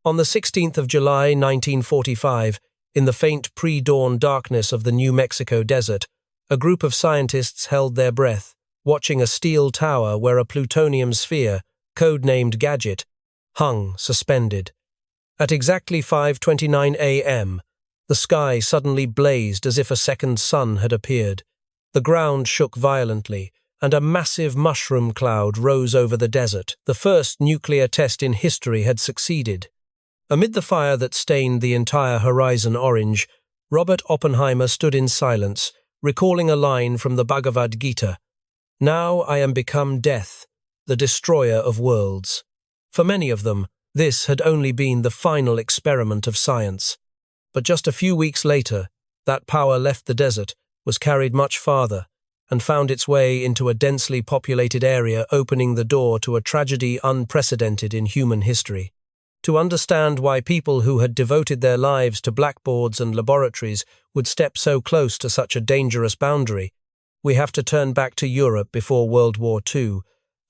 On the 16th of July 1945, in the faint pre-dawn darkness of the New Mexico desert, a group of scientists held their breath, watching a steel tower where a plutonium sphere, codenamed Gadget, hung suspended. At exactly 5:29 a.m., the sky suddenly blazed as if a second sun had appeared. The ground shook violently, and a massive mushroom cloud rose over the desert. The first nuclear test in history had succeeded. Amid the fire that stained the entire horizon orange, Robert Oppenheimer stood in silence, recalling a line from the Bhagavad Gita, "Now I am become death, the destroyer of worlds." For many of them, this had only been the final experiment of science. But just a few weeks later, that power left the desert, was carried much farther, and found its way into a densely populated area, opening the door to a tragedy unprecedented in human history. To understand why people who had devoted their lives to blackboards and laboratories would step so close to such a dangerous boundary, we have to turn back to Europe before World War II,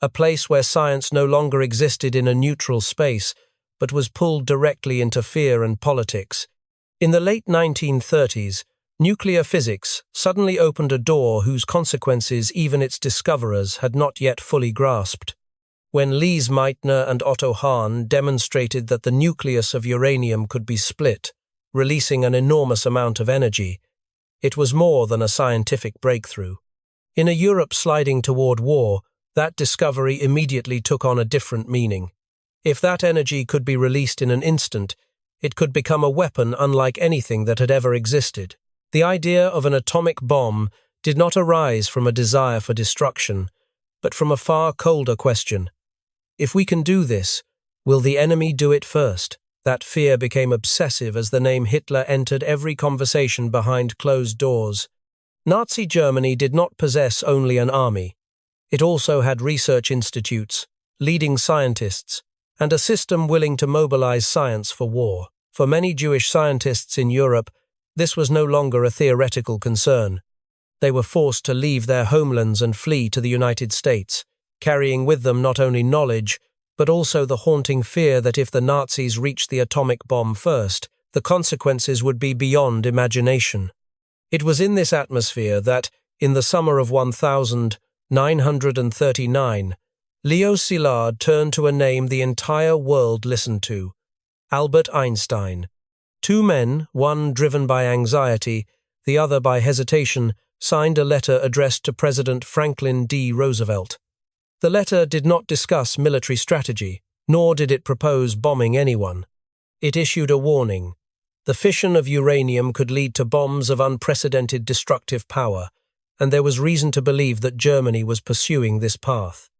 a place where science no longer existed in a neutral space, but was pulled directly into fear and politics. In the late 1930s, nuclear physics suddenly opened a door whose consequences even its discoverers had not yet fully grasped. When Lise Meitner and Otto Hahn demonstrated that the nucleus of uranium could be split, releasing an enormous amount of energy, it was more than a scientific breakthrough. In a Europe sliding toward war, that discovery immediately took on a different meaning. If that energy could be released in an instant, it could become a weapon unlike anything that had ever existed. The idea of an atomic bomb did not arise from a desire for destruction, but from a far colder question. If we can do this, will the enemy do it first? That fear became obsessive as the name Hitler entered every conversation behind closed doors. Nazi Germany did not possess only an army. It also had research institutes, leading scientists, and a system willing to mobilize science for war. For many Jewish scientists in Europe, this was no longer a theoretical concern. They were forced to leave their homelands and flee to the United States, carrying with them not only knowledge, but also the haunting fear that if the Nazis reached the atomic bomb first, the consequences would be beyond imagination. It was in this atmosphere that, in the summer of 1939, Leo Szilard turned to a name the entire world listened to: Albert Einstein. Two men, one driven by anxiety, the other by hesitation, signed a letter addressed to President Franklin D. Roosevelt. The letter did not discuss military strategy, nor did it propose bombing anyone. It issued a warning. The fission of uranium could lead to bombs of unprecedented destructive power, and there was reason to believe that Germany was pursuing this path.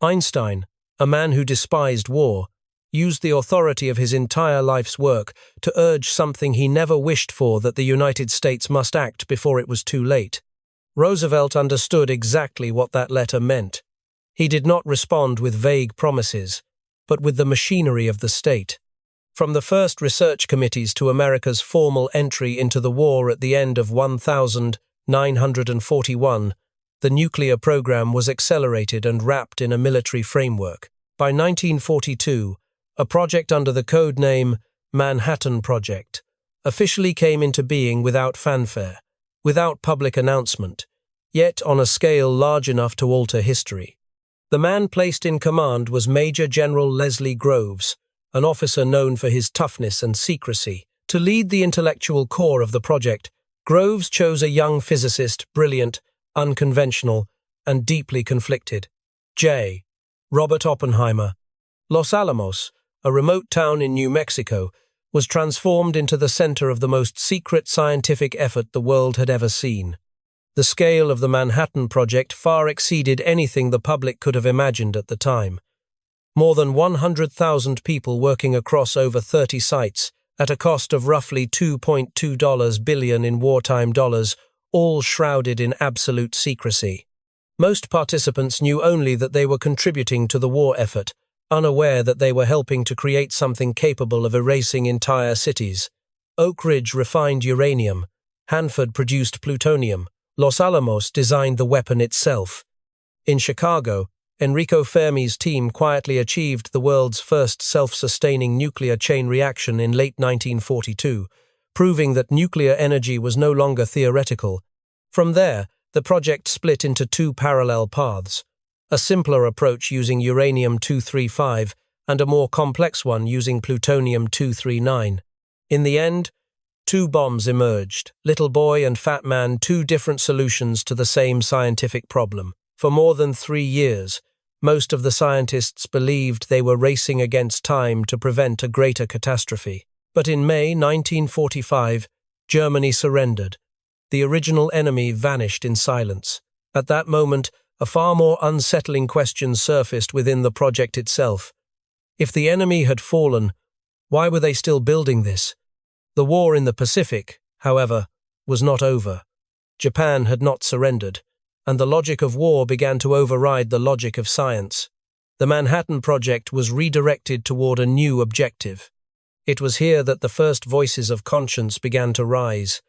Einstein, a man who despised war, used the authority of his entire life's work to urge something he never wished for: that the United States must act before it was too late. Roosevelt understood exactly what that letter meant. He did not respond with vague promises, but with the machinery of the state. From the first research committees to America's formal entry into the war at the end of 1941, the nuclear program was accelerated and wrapped in a military framework. By 1942, a project under the code name Manhattan Project officially came into being without fanfare, without public announcement, yet on a scale large enough to alter history. The man placed in command was Major General Leslie Groves, an officer known for his toughness and secrecy. To lead the intellectual core of the project, Groves chose a young physicist, brilliant, unconventional, and deeply conflicted. J. Robert Oppenheimer. Los Alamos, a remote town in New Mexico, was transformed into the center of the most secret scientific effort the world had ever seen. The scale of the Manhattan Project far exceeded anything the public could have imagined at the time. More than 100,000 people working across over 30 sites, at a cost of roughly $2.2 billion in wartime dollars, all shrouded in absolute secrecy. Most participants knew only that they were contributing to the war effort, unaware that they were helping to create something capable of erasing entire cities. Oak Ridge refined uranium. Hanford produced plutonium. Los Alamos designed the weapon itself. In Chicago, Enrico Fermi's team quietly achieved the world's first self-sustaining nuclear chain reaction in late 1942, proving that nuclear energy was no longer theoretical. From there, the project split into two parallel paths, a simpler approach using uranium-235 and a more complex one using plutonium-239. In the end, two bombs emerged, Little Boy and Fat Man, two different solutions to the same scientific problem. For more than 3 years, most of the scientists believed they were racing against time to prevent a greater catastrophe. But in May 1945, Germany surrendered. The original enemy vanished in silence. At that moment, a far more unsettling question surfaced within the project itself. If the enemy had fallen, why were they still building this? The war in the Pacific, however, was not over. Japan had not surrendered, and the logic of war began to override the logic of science. The Manhattan Project was redirected toward a new objective. It was here that the first voices of conscience began to rise.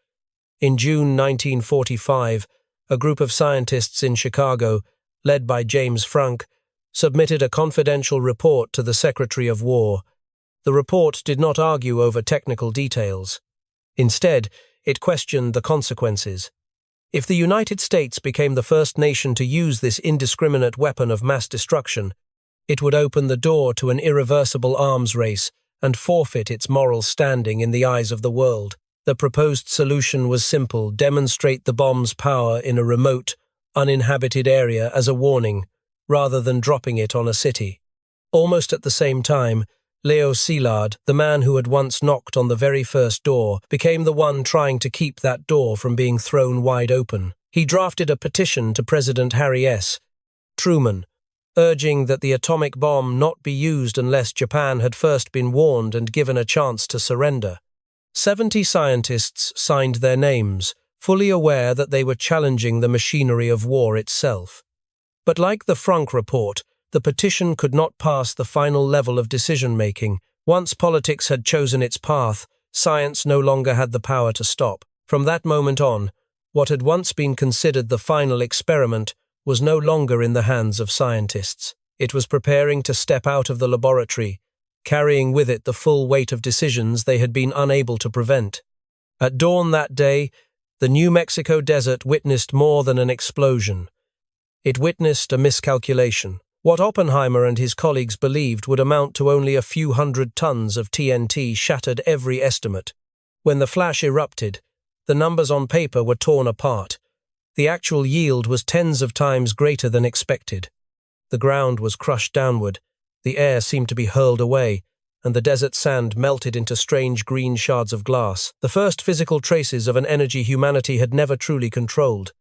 In June 1945, a group of scientists in Chicago, led by James Franck, submitted a confidential report to the Secretary of War. The report did not argue over technical details. Instead, it questioned the consequences. If the United States became the first nation to use this indiscriminate weapon of mass destruction, it would open the door to an irreversible arms race and forfeit its moral standing in the eyes of the world. The proposed solution was simple: demonstrate the bomb's power in a remote, uninhabited area as a warning, rather than dropping it on a city. Almost at the same time, Leo Szilard, the man who had once knocked on the very first door, became the one trying to keep that door from being thrown wide open. He drafted a petition to President Harry S. Truman, urging that the atomic bomb not be used unless Japan had first been warned and given a chance to surrender. 70 scientists signed their names, fully aware that they were challenging the machinery of war itself. But like the Franck report, the petition could not pass the final level of decision-making. Once politics had chosen its path, science no longer had the power to stop. From that moment on, what had once been considered the final experiment was no longer in the hands of scientists. It was preparing to step out of the laboratory, carrying with it the full weight of decisions they had been unable to prevent. At dawn that day, the New Mexico desert witnessed more than an explosion. It witnessed a miscalculation. What Oppenheimer and his colleagues believed would amount to only a few hundred tons of TNT shattered every estimate. When the flash erupted, the numbers on paper were torn apart. The actual yield was tens of times greater than expected. The ground was crushed downward, the air seemed to be hurled away, and the desert sand melted into strange green shards of glass, the first physical traces of an energy humanity had never truly controlled.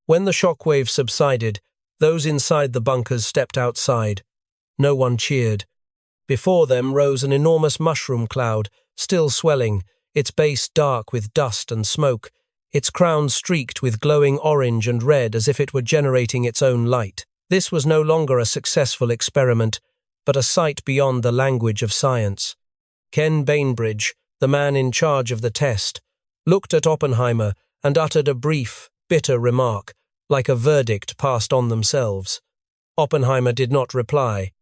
When the shockwave subsided, those inside the bunkers stepped outside. No one cheered. Before them rose an enormous mushroom cloud, still swelling, its base dark with dust and smoke, its crown streaked with glowing orange and red as if it were generating its own light. This was no longer a successful experiment, but a sight beyond the language of science. Ken Bainbridge, the man in charge of the test, looked at Oppenheimer and uttered a brief, bitter remark, like a verdict passed on themselves. Oppenheimer did not reply.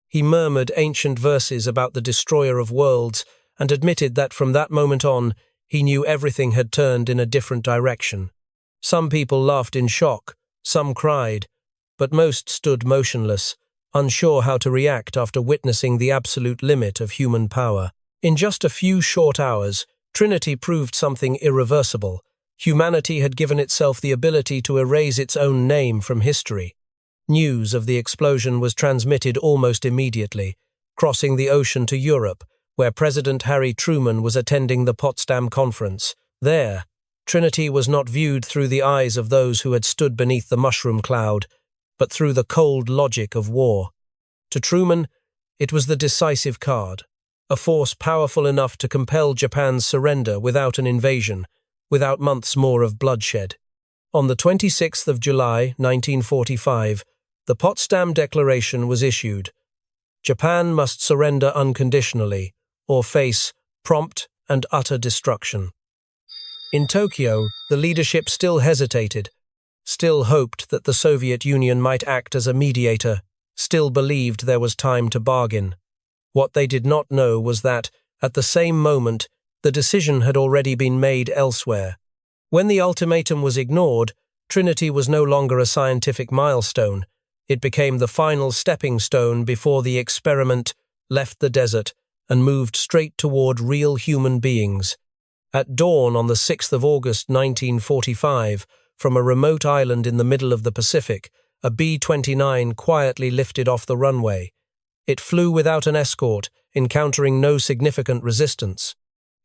He murmured ancient verses about the destroyer of worlds and admitted that from that moment on, he knew everything had turned in a different direction. Some people laughed in shock, some cried, but most stood motionless, unsure how to react after witnessing the absolute limit of human power. In just a few short hours, Trinity proved something irreversible. Humanity had given itself the ability to erase its own name from history. News of the explosion was transmitted almost immediately, crossing the ocean to Europe, where President Harry Truman was attending the Potsdam Conference. There, Trinity was not viewed through the eyes of those who had stood beneath the mushroom cloud, but through the cold logic of war. To Truman, it was the decisive card, a force powerful enough to compel Japan's surrender without an invasion, without months more of bloodshed. On the 26th of July, 1945, the Potsdam Declaration was issued. Japan must surrender unconditionally, or face prompt and utter destruction. In Tokyo, the leadership still hesitated, still hoped that the Soviet Union might act as a mediator, still believed there was time to bargain. What they did not know was that, at the same moment, the decision had already been made elsewhere. When the ultimatum was ignored, Trinity was no longer a scientific milestone. It became the final stepping stone before the experiment left the desert and moved straight toward real human beings. At dawn on the 6th of August 1945, from a remote island in the middle of the Pacific, a B-29 quietly lifted off the runway. It flew without an escort, encountering no significant resistance.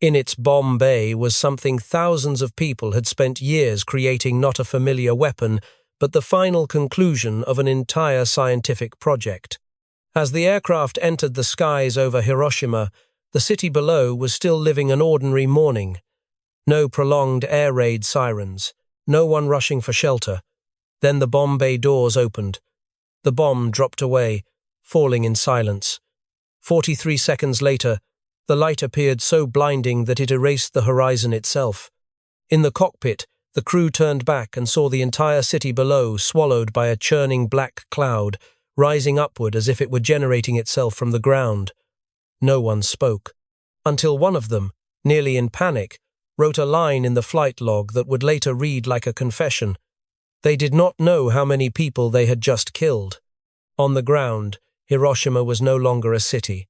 In its bomb bay was something thousands of people had spent years creating, not a familiar weapon, but the final conclusion of an entire scientific project. As the aircraft entered the skies over Hiroshima, the city below was still living an ordinary morning. No prolonged air raid sirens, no one rushing for shelter. Then the bomb bay doors opened. The bomb dropped away, falling in silence. 43 seconds later, the light appeared so blinding that it erased the horizon itself. In the cockpit, the crew turned back and saw the entire city below swallowed by a churning black cloud, rising upward as if it were generating itself from the ground. No one spoke, until one of them, nearly in panic, wrote a line in the flight log that would later read like a confession. They did not know how many people they had just killed. On the ground, Hiroshima was no longer a city.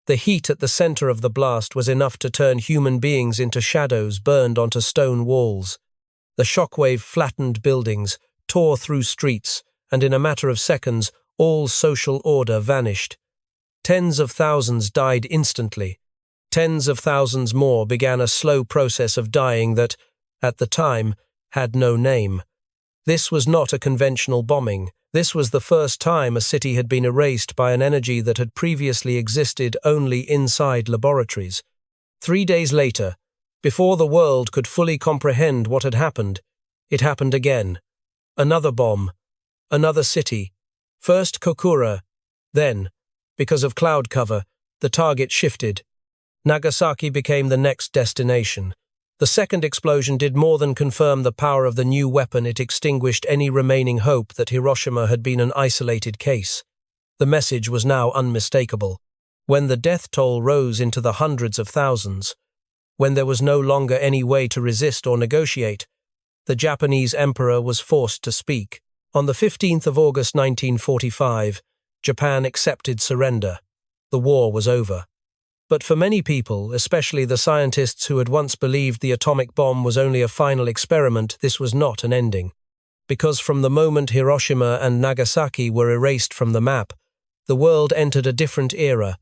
The heat at the center of the blast was enough to turn human beings into shadows burned onto stone walls. The shockwave flattened buildings, tore through streets, and in a matter of seconds, all social order vanished. Tens of thousands died instantly. Tens of thousands more began a slow process of dying that, at the time, had no name. This was not a conventional bombing. This was the first time a city had been erased by an energy that had previously existed only inside laboratories. 3 days later, before the world could fully comprehend what had happened, it happened again. Another bomb. Another city. First Kokura. Then, because of cloud cover, the target shifted. Nagasaki became the next destination. The second explosion did more than confirm the power of the new weapon. It extinguished any remaining hope that Hiroshima had been an isolated case. The message was now unmistakable. When the death toll rose into the hundreds of thousands, when there was no longer any way to resist or negotiate, the Japanese emperor was forced to speak. On the 15th of August 1945, Japan accepted surrender. The war was over. But for many people, especially the scientists who had once believed the atomic bomb was only a final experiment, this was not an ending. Because from the moment Hiroshima and Nagasaki were erased from the map, the world entered a different era,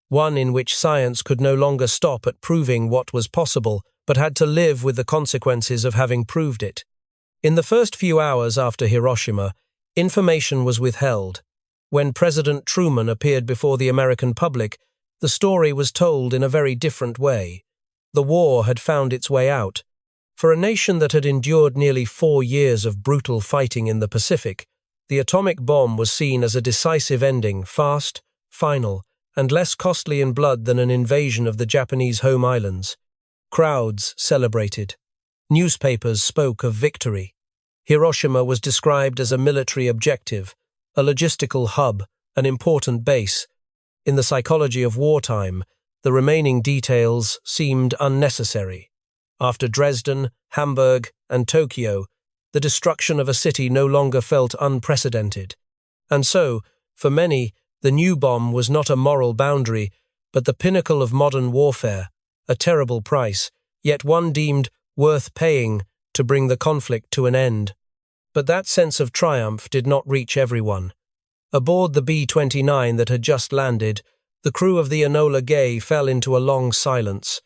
one in which science could no longer stop at proving what was possible, but had to live with the consequences of having proved it. In the first few hours after Hiroshima, information was withheld. When President Truman appeared before the American public, the story was told in a very different way. The war had found its way out. For a nation that had endured nearly 4 years of brutal fighting in the Pacific, the atomic bomb was seen as a decisive ending, fast, final, and less costly in blood than an invasion of the Japanese home islands. Crowds celebrated. Newspapers spoke of victory. Hiroshima was described as a military objective, a logistical hub, an important base. In the psychology of wartime, the remaining details seemed unnecessary. After Dresden, Hamburg, and Tokyo, the destruction of a city no longer felt unprecedented. And so, for many, the new bomb was not a moral boundary, but the pinnacle of modern warfare, a terrible price, yet one deemed worth paying to bring the conflict to an end. But that sense of triumph did not reach everyone. Aboard the B-29 that had just landed, the crew of the Enola Gay fell into a long silence.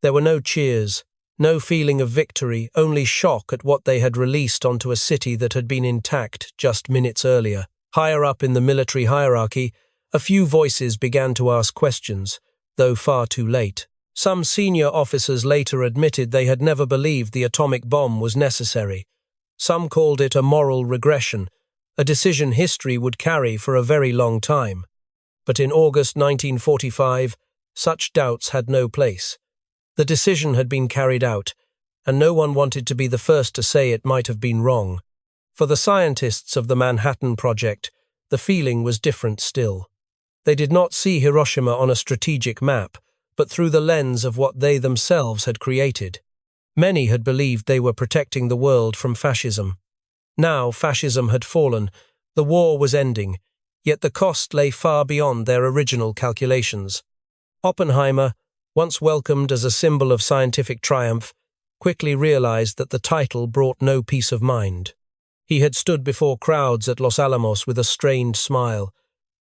There were no cheers, no feeling of victory, only shock at what they had released onto a city that had been intact just minutes earlier. Higher up in the military hierarchy, a few voices began to ask questions, though far too late. Some senior officers later admitted they had never believed the atomic bomb was necessary. Some called it a moral regression, a decision history would carry for a very long time. But in August 1945, such doubts had no place. The decision had been carried out, and no one wanted to be the first to say it might have been wrong. For the scientists of the Manhattan Project, the feeling was different still. They did not see Hiroshima on a strategic map, but through the lens of what they themselves had created. Many had believed they were protecting the world from fascism. Now fascism had fallen, the war was ending, yet the cost lay far beyond their original calculations. Oppenheimer, once welcomed as a symbol of scientific triumph, quickly realized that the title brought no peace of mind. He had stood before crowds at Los Alamos with a strained smile,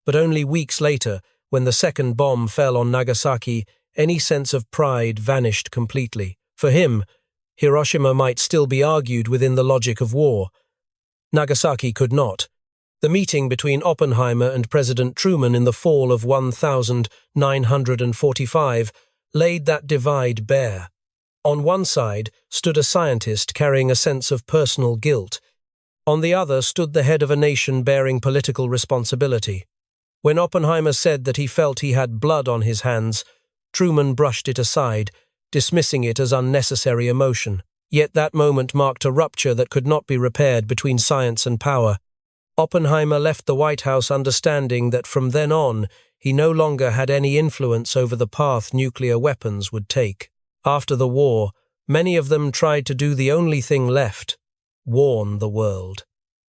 but only weeks later, when the second bomb fell on Nagasaki, any sense of pride vanished completely. For him, Hiroshima might still be argued within the logic of war. Nagasaki could not. The meeting between Oppenheimer and President Truman in the fall of 1945 laid that divide bare. On one side stood a scientist carrying a sense of personal guilt. On the other stood the head of a nation bearing political responsibility. When Oppenheimer said that he felt he had blood on his hands, Truman brushed it aside, dismissing it as unnecessary emotion. Yet that moment marked a rupture that could not be repaired between science and power. Oppenheimer left the White House understanding that from then on, he no longer had any influence over the path nuclear weapons would take. After the war, many of them tried to do the only thing left: warn the world.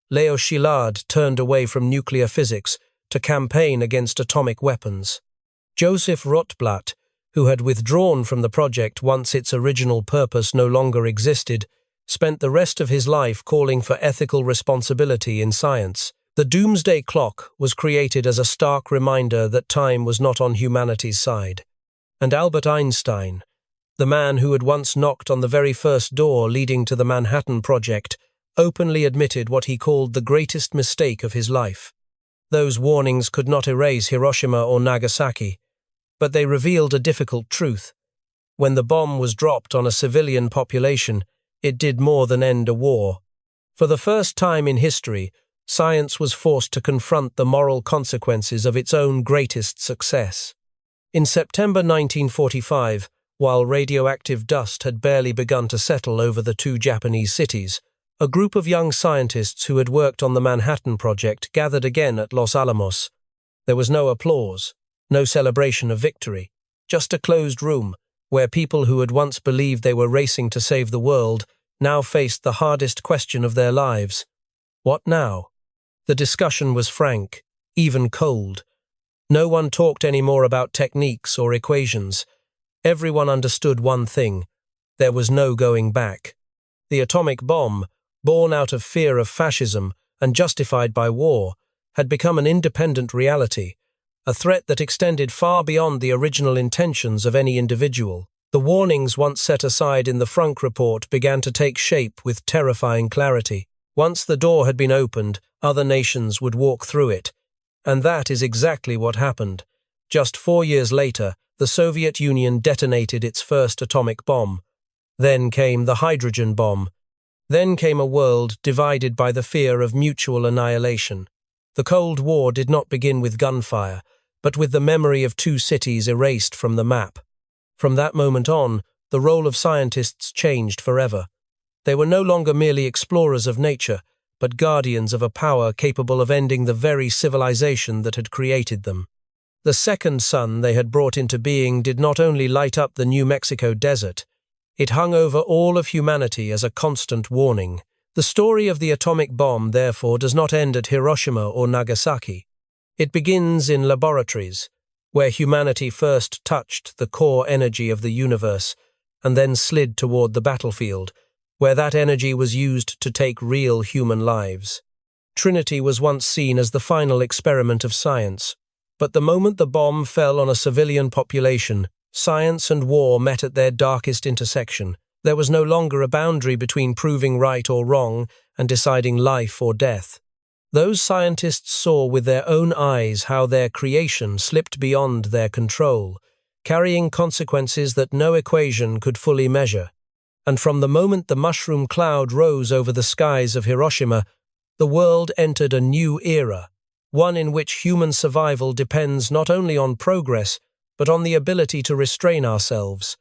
Leo Szilard turned away from nuclear physics to campaign against atomic weapons. Joseph Rotblat, who had withdrawn from the project once its original purpose no longer existed, spent the rest of his life calling for ethical responsibility in science. The doomsday clock was created as a stark reminder that time was not on humanity's side. And Albert Einstein, the man who had once knocked on the very first door leading to the Manhattan Project, openly admitted what he called the greatest mistake of his life. Those warnings could not erase Hiroshima or Nagasaki, but they revealed a difficult truth. When the bomb was dropped on a civilian population, it did more than end a war. For the first time in history, science was forced to confront the moral consequences of its own greatest success. In September 1945, while radioactive dust had barely begun to settle over the two Japanese cities, a group of young scientists who had worked on the Manhattan Project gathered again at Los Alamos. There was no applause, no celebration of victory, just a closed room where people who had once believed they were racing to save the world now faced the hardest question of their lives. What now? The discussion was frank, even cold. No one talked anymore about techniques or equations. Everyone understood one thing: there was no going back. The atomic bomb, born out of fear of fascism and justified by war, had become an independent reality, a threat that extended far beyond the original intentions of any individual. The warnings once set aside in the Frank Report began to take shape with terrifying clarity. Once the door had been opened, other nations would walk through it. And that is exactly what happened. Just 4 years later, the Soviet Union detonated its first atomic bomb. Then came the hydrogen bomb. Then came a world divided by the fear of mutual annihilation. The Cold War did not begin with gunfire, but with the memory of two cities erased from the map. From that moment on, the role of scientists changed forever. They were no longer merely explorers of nature, but guardians of a power capable of ending the very civilization that had created them. The second sun they had brought into being did not only light up the New Mexico desert, it hung over all of humanity as a constant warning. The story of the atomic bomb, therefore, does not end at Hiroshima or Nagasaki. It begins in laboratories, where humanity first touched the core energy of the universe and then slid toward the battlefield, where that energy was used to take real human lives. Trinity was once seen as the final experiment of science, but the moment the bomb fell on a civilian population, science and war met at their darkest intersection. There was no longer a boundary between proving right or wrong and deciding life or death. Those scientists saw with their own eyes how their creation slipped beyond their control, carrying consequences that no equation could fully measure. And from the moment the mushroom cloud rose over the skies of Hiroshima, the world entered a new era, one in which human survival depends not only on progress, but on the ability to restrain ourselves.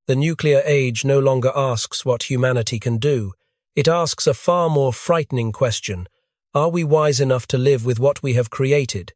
The nuclear age no longer asks what humanity can do. It asks a far more frightening question: Are we wise enough to live with what we have created?